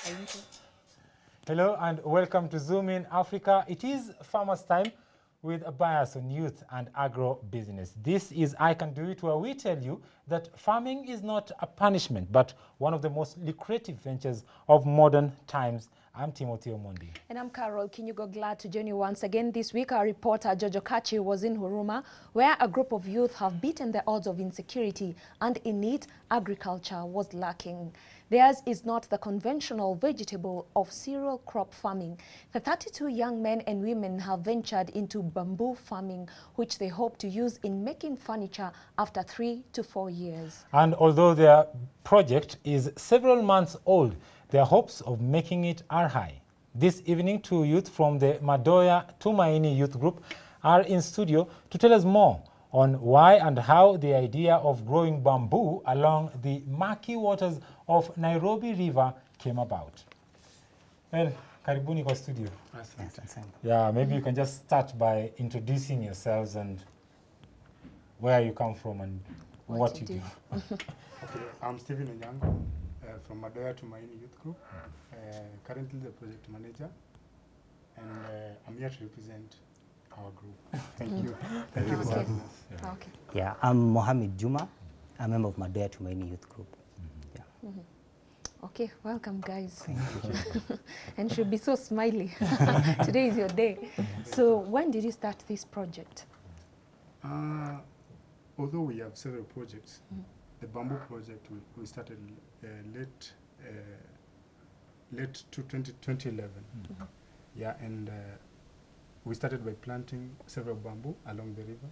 Thank you. Hello and welcome to Zoom in Africa. It is Farmers Time with a bias on youth and agro-business. This is I Can Do It, where we tell you that farming is not a punishment, but one of the most lucrative ventures of modern times. I'm Timothy Omondi. And I'm Carol Kinyugo, glad to join you once again. This week, our reporter Jojo Kachi was in Huruma, where a group of youth have beaten the odds of insecurity, and in it, agriculture was lacking. Theirs is not the conventional vegetable of cereal crop farming. The 32 young men and women have ventured into bamboo farming, which they hope to use in making furniture after 3 to 4 years. And although their project is several months old, their hopes of making it are high. This evening, two youth from the Madoya Tumaini youth group are in studio to tell us more on why and how the idea of growing bamboo along the murky waters of Nairobi River came about. Well, karibuni kwa studio. Yeah, maybe you can just start by introducing yourselves and where you come from and what you do. Okay, I'm Stephen Onyango from Madoya Tumaini Youth Group, currently the project manager, and I'm here to represent our group. Thank you. Thank you for having us. Yeah. Okay. Yeah, I'm Mohammed Juma. I'm a member of Madoya Tumaini Youth Group. Yeah. Okay, welcome guys. Thank you. And should be so smiley. Today is your day. So when did you start this project? Although we have several projects, the bamboo project we started late to 2011. Yeah, and we started by planting several bamboo along the river,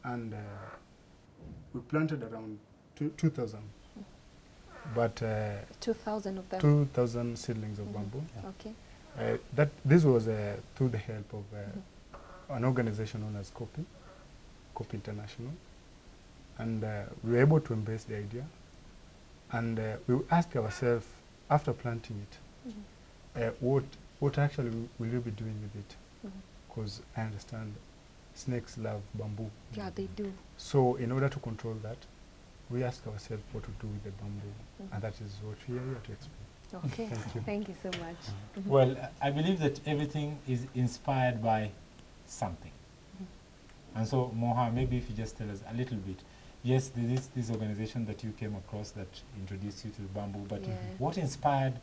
and we planted around 2,000. But 2,000 of them. 2,000 seedlings of bamboo. Okay. This was through the help of an organization known as COPI International, and we were able to embrace the idea, and we asked ourselves after planting it, what actually will you be doing with it? Because I understand snakes love bamboo. Yeah, they do. So in order to control that, we asked ourselves what to do with the bamboo, and that is what we are here to explain. Okay, Thank you. Thank you so much. Well, I believe that everything is inspired by something. And so, Moha, maybe if you just tell us a little bit. Yes, there is this organization that you came across that introduced you to bamboo, but what inspired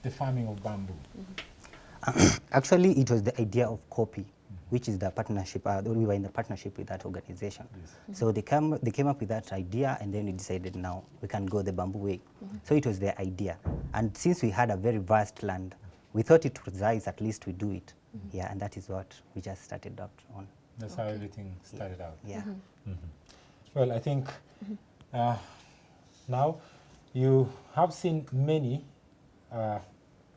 the farming of bamboo? Actually, it was the idea of COPI, which is the partnership. We were in the partnership with that organization. Yes. So they came up with that idea, and then we decided now we can go the bamboo way. So it was their idea. And since we had a very vast land, we thought it was nice at least we do it. Yeah, and that is what we just started out on. That's how everything started out. Yeah. Well, I think now you have seen many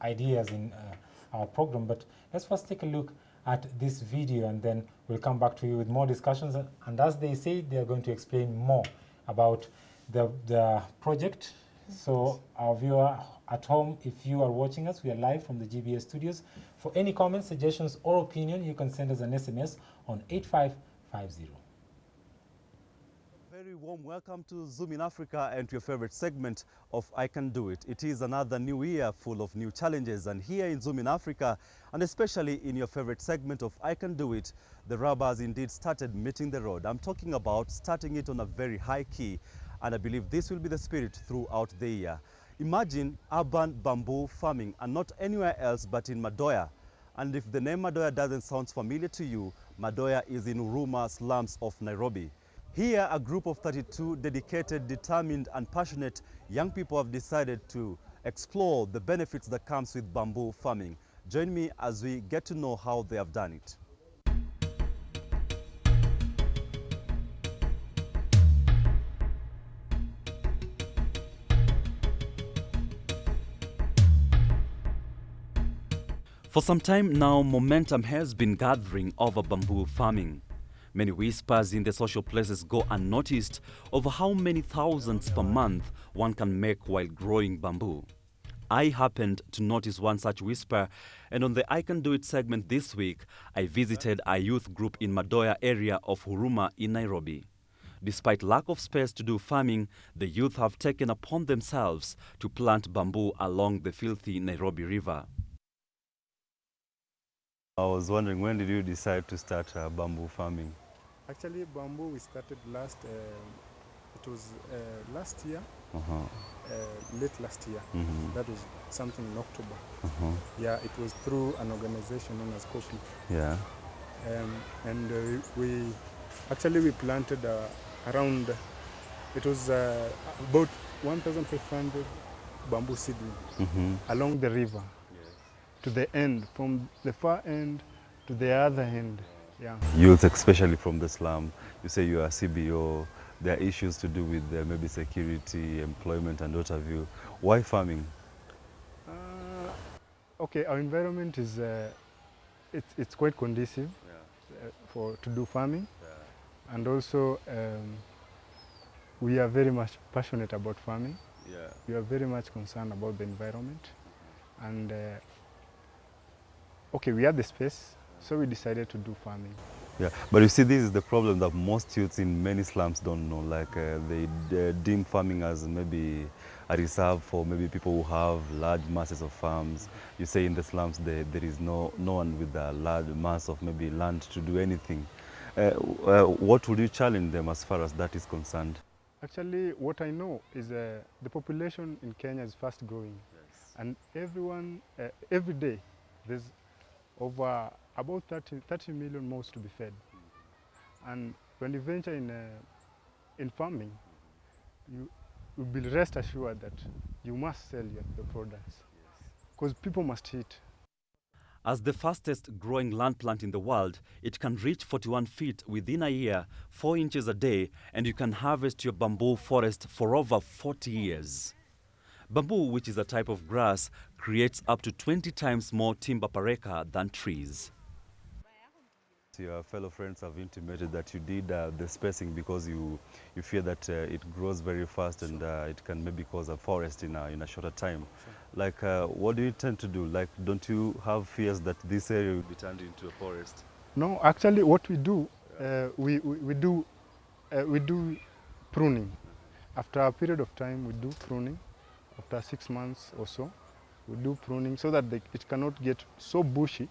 ideas in our program, but let's first take a look at this video, and then we'll come back to you with more discussions. And as they say, they are going to explain more about the project. So our viewer at home, if you are watching us, we are live from the GBS studios. For any comments, suggestions, or opinion, you can send us an SMS on 8550. Very warm welcome to Zoom in Africa and to your favorite segment of I Can Do It. It is another new year full of new challenges, and here in Zoom in Africa, and especially in your favorite segment of I Can Do It, the rubbers indeed started meeting the road. I'm talking about starting it on a very high key, and I believe this will be the spirit throughout the year. Imagine urban bamboo farming, and not anywhere else but in Madoya. And if the name Madoya doesn't sound familiar to you, Madoya is in Huruma slums of Nairobi. Here, a group of 32 dedicated, determined, and passionate young people have decided to explore the benefits that comes with bamboo farming. Join me as we get to know how they have done it. For some time now, momentum has been gathering over bamboo farming. Many whispers in the social places go unnoticed over how many thousands per month one can make while growing bamboo. I happened to notice one such whisper, and on the I Can Do It segment this week, I visited a youth group in Madoya area of Huruma in Nairobi. Despite lack of space to do farming, the youth have taken upon themselves to plant bamboo along the filthy Nairobi River. I was wondering, when did you decide to start bamboo farming? Actually, bamboo we started last year, late last year. That was something in October. Yeah, it was through an organization known as COPI. Yeah. We planted around, it was about 1,500 bamboo seedlings along the river, to the end, from the far end to the other end. Yeah. Youth, especially from the slum, you say you are CBO, there are issues to do with maybe security, employment and what have you. Why farming? Okay, our environment is it's quite conducive to do farming, and also we are very much passionate about farming. We are very much concerned about the environment, and okay, we had the space, so we decided to do farming. Yeah, but you see, this is the problem that most youths in many slums don't know. Like they deem farming as maybe a reserve for maybe people who have large masses of farms. You say in the slums there is no one with a large mass of maybe land to do anything. What would you challenge them as far as that is concerned? Actually, what I know is the population in Kenya is fast growing, and every day there's over about 30 million mouths to be fed. And when you venture in farming, you will be rest assured that you must sell the products, because people must eat. As the fastest growing land plant in the world, it can reach 41 feet within a year, 4 inches a day, and you can harvest your bamboo forest for over 40 years. Bamboo, which is a type of grass, creates up to 20 times more timber per acre than trees. Your fellow friends have intimated that you did the spacing because you fear that it grows very fast and it can maybe cause a forest in a shorter time. Like, what do you tend to do? Like, don't you have fears that this area will be turned into a forest? No, actually, what we do, we do pruning. After a period of time, we do pruning. After 6 months or so, we do pruning so that it cannot get so bushy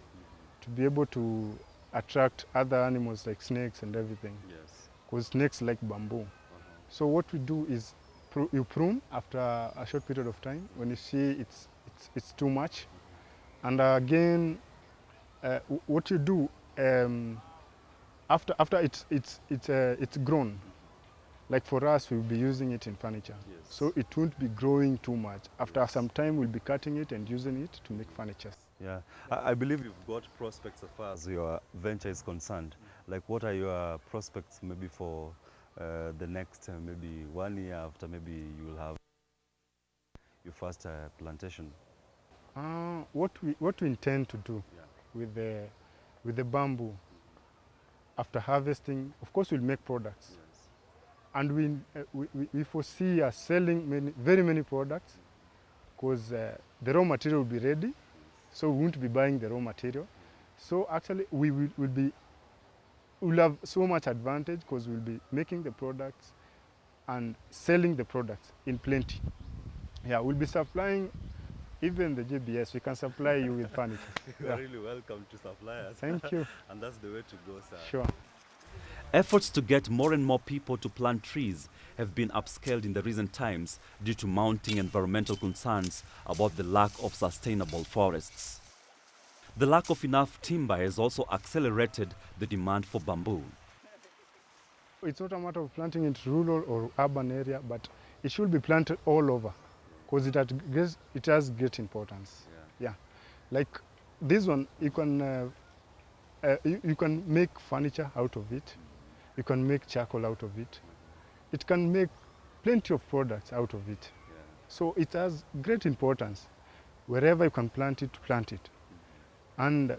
to be able to attract other animals like snakes and everything. Because snakes like bamboo. So what we do is you prune after a short period of time when you see it's too much, and again what you do after it's grown. Like for us, we'll be using it in furniture. So it won't be growing too much. After some time, we'll be cutting it and using it to make furniture. Yeah, I believe you've got prospects as far as your venture is concerned. Like, what are your prospects maybe for the next maybe 1 year after maybe you will have your first plantation? What we intend to do with the bamboo, after harvesting, of course, we'll make products. And we foresee us selling very many products, because the raw material will be ready, so we won't be buying the raw material. So actually we'll have so much advantage, because we'll be making the products and selling the products in plenty. Yeah, we'll be supplying even the JBS. We can supply you with furniture. You are really welcome to supply us. Thank you. And that's the way to go, sir. Sure. Efforts to get more and more people to plant trees have been upscaled in the recent times due to mounting environmental concerns about the lack of sustainable forests. The lack of enough timber has also accelerated the demand for bamboo. It's not a matter of planting in rural or urban area, but it should be planted all over, because it has great importance. Yeah. Like this one, you can make furniture out of it. You can make charcoal out of it. It can make plenty of products out of it. So it has great importance. Wherever you can plant it, plant it. And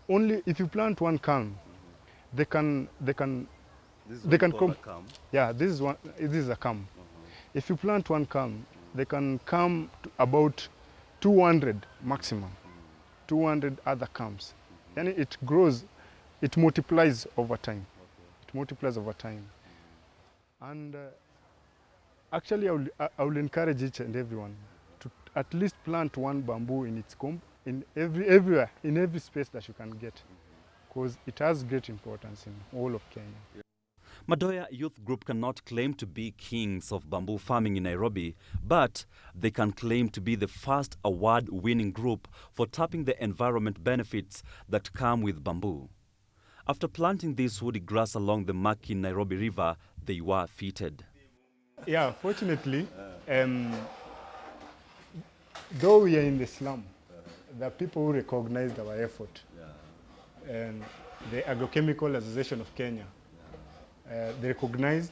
only if you plant one calm, they can come. Yeah, this is a calm. If you plant one calm, they can come to about 200 maximum. 200 other calms. And it grows, it multiplies over time. Multiplies over time. And actually, I will encourage each and everyone to at least plant one bamboo in its everywhere, in every space that you can get, because it has great importance in all of Kenya. Madoya Youth Group cannot claim to be kings of bamboo farming in Nairobi, but they can claim to be the first award-winning group for tapping the environment benefits that come with bamboo. After planting this woody grass along the Maki-Nairobi River, they were fitted. Yeah, fortunately, though we are in the slum, the people who recognized our effort, and the Agrochemical Association of Kenya, they recognized,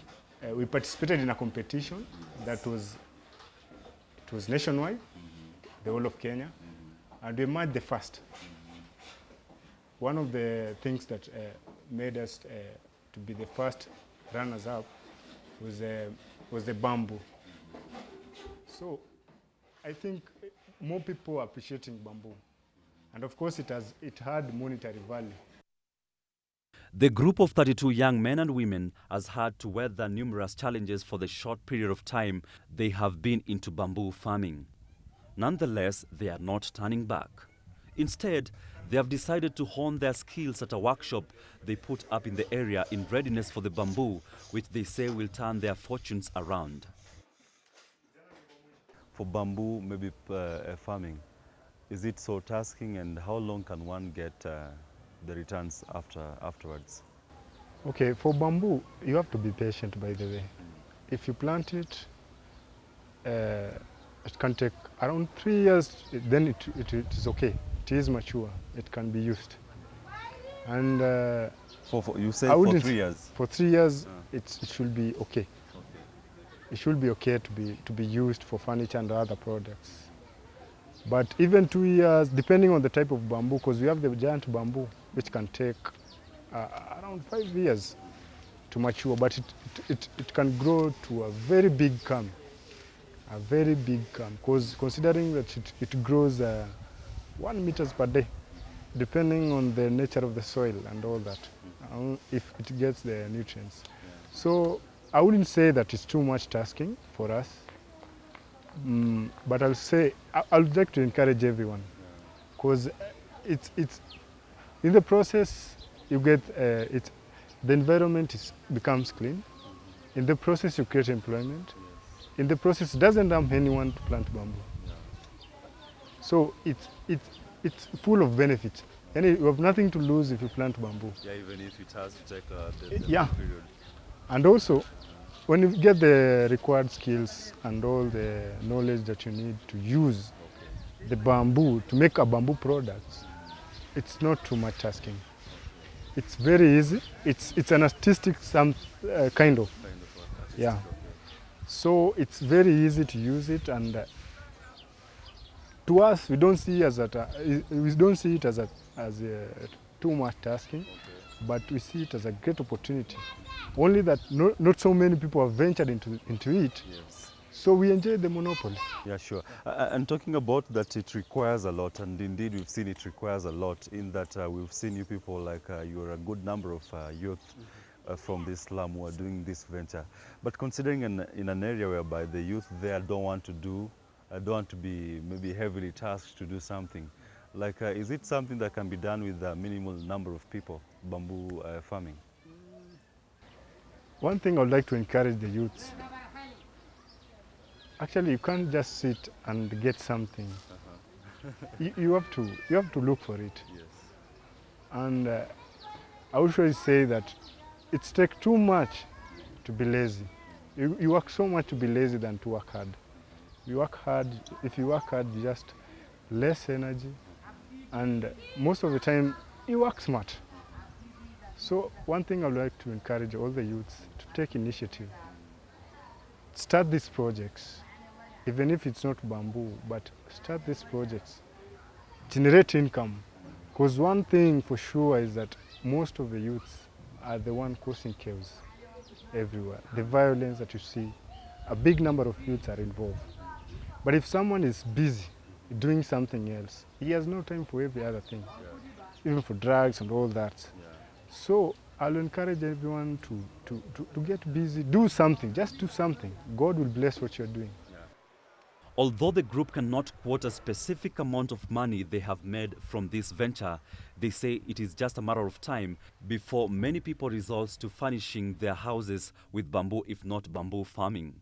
we participated in a competition that was nationwide, the whole of Kenya, and we made the first. One of the things that made us to be the first runners-up was the bamboo. So I think more people are appreciating bamboo, and of course it had monetary value. The group of 32 young men and women has had to weather numerous challenges for the short period of time they have been into bamboo farming. Nonetheless, they are not turning back. Instead, they have decided to hone their skills at a workshop they put up in the area in readiness for the bamboo, which they say will turn their fortunes around. For bamboo, maybe farming, is it so tasking, and how long can one get the returns afterwards? Okay, for bamboo, you have to be patient, by the way. If you plant it, it can take around 3 years, then it is okay. It is mature, it can be used. And you say for 3 years? For 3 years, it should be okay. It should be okay to be used for furniture and other products. But even 2 years, depending on the type of bamboo, because we have the giant bamboo, which can take around 5 years to mature, but it can grow to a very big come. A very big come, because considering that it grows 1 meter per day, depending on the nature of the soil and all that, if it gets the nutrients. So I wouldn't say that it's too much tasking for us, but I'll say I would like to encourage everyone, because it's in the process you get the environment becomes clean. In the process you create employment. In the process, it doesn't harm anyone to plant bamboo. So it's full of benefits. And you have nothing to lose if you plant bamboo. Yeah, even if it has to take the period. And also, when you get the required skills and all the knowledge that you need to use the bamboo to make a bamboo product, it's not too much tasking. It's very easy. It's an artistic kind of. Yeah. So it's very easy to use it, and to us, we don't see it as too much tasking, but we see it as a great opportunity. Only that not so many people have ventured into it, so we enjoy the monopoly. Yeah, sure. And talking about that, it requires a lot, and indeed we've seen it requires a lot. In that we've seen you people like you're a good number of youth. From this slum who are doing this venture, but considering in an area whereby the youth there don't want to be maybe heavily tasked to do something, like is it something that can be done with a minimal number of people, bamboo farming? One thing I would like to encourage the youths, actually you can't just sit and get something. You have to look for it. Yes. And I would usually say that it takes too much to be lazy. You work so much to be lazy than to work hard. You work hard. If you work hard, you just less energy, and most of the time you work smart. So one thing I would like to encourage all the youths to take initiative. Start these projects, even if it's not bamboo, but start these projects. Generate income, because one thing for sure is that most of the youths are the one causing chaos everywhere. The violence that you see, a big number of youths are involved. But if someone is busy doing something else, he has no time for every other thing, even for drugs and all that. So I'll encourage everyone to get busy, do something, just do something. God will bless what you're doing. Although the group cannot quote a specific amount of money they have made from this venture, they say it is just a matter of time before many people resort to furnishing their houses with bamboo, if not bamboo farming.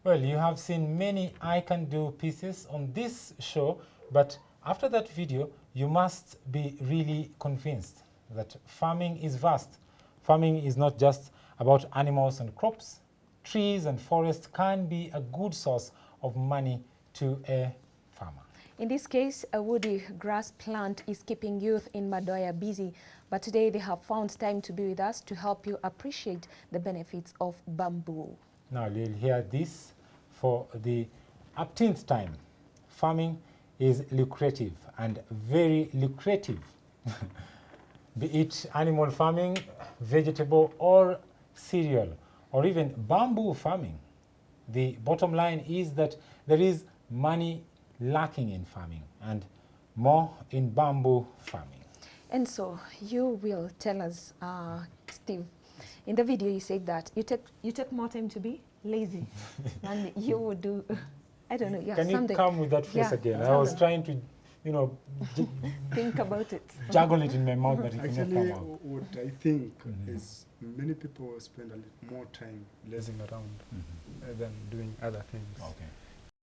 Well, you have seen many I Can Do pieces on this show, but after that video, you must be really convinced that farming is vast. Farming is not just about animals and crops. Trees and forests can be a good source of money to a farmer. In this case, a woody grass plant is keeping youth in Madoya busy, but today they have found time to be with us to help you appreciate the benefits of bamboo. Now you'll hear this for the upteenth time. Farming is lucrative and very lucrative. Be it animal farming, vegetable or cereal, or even bamboo farming. The bottom line is that there is money lacking in farming and more in bamboo farming. And so you will tell us, Steve, in the video you said that you take more time to be lazy and you would do, I don't know, yeah, can something. You come with that phrase again? I was trying to, you know, think about it. Juggle it in my mouth, but it cannot come out. What I think is many people spend a little more time lazing around than doing other things. Okay.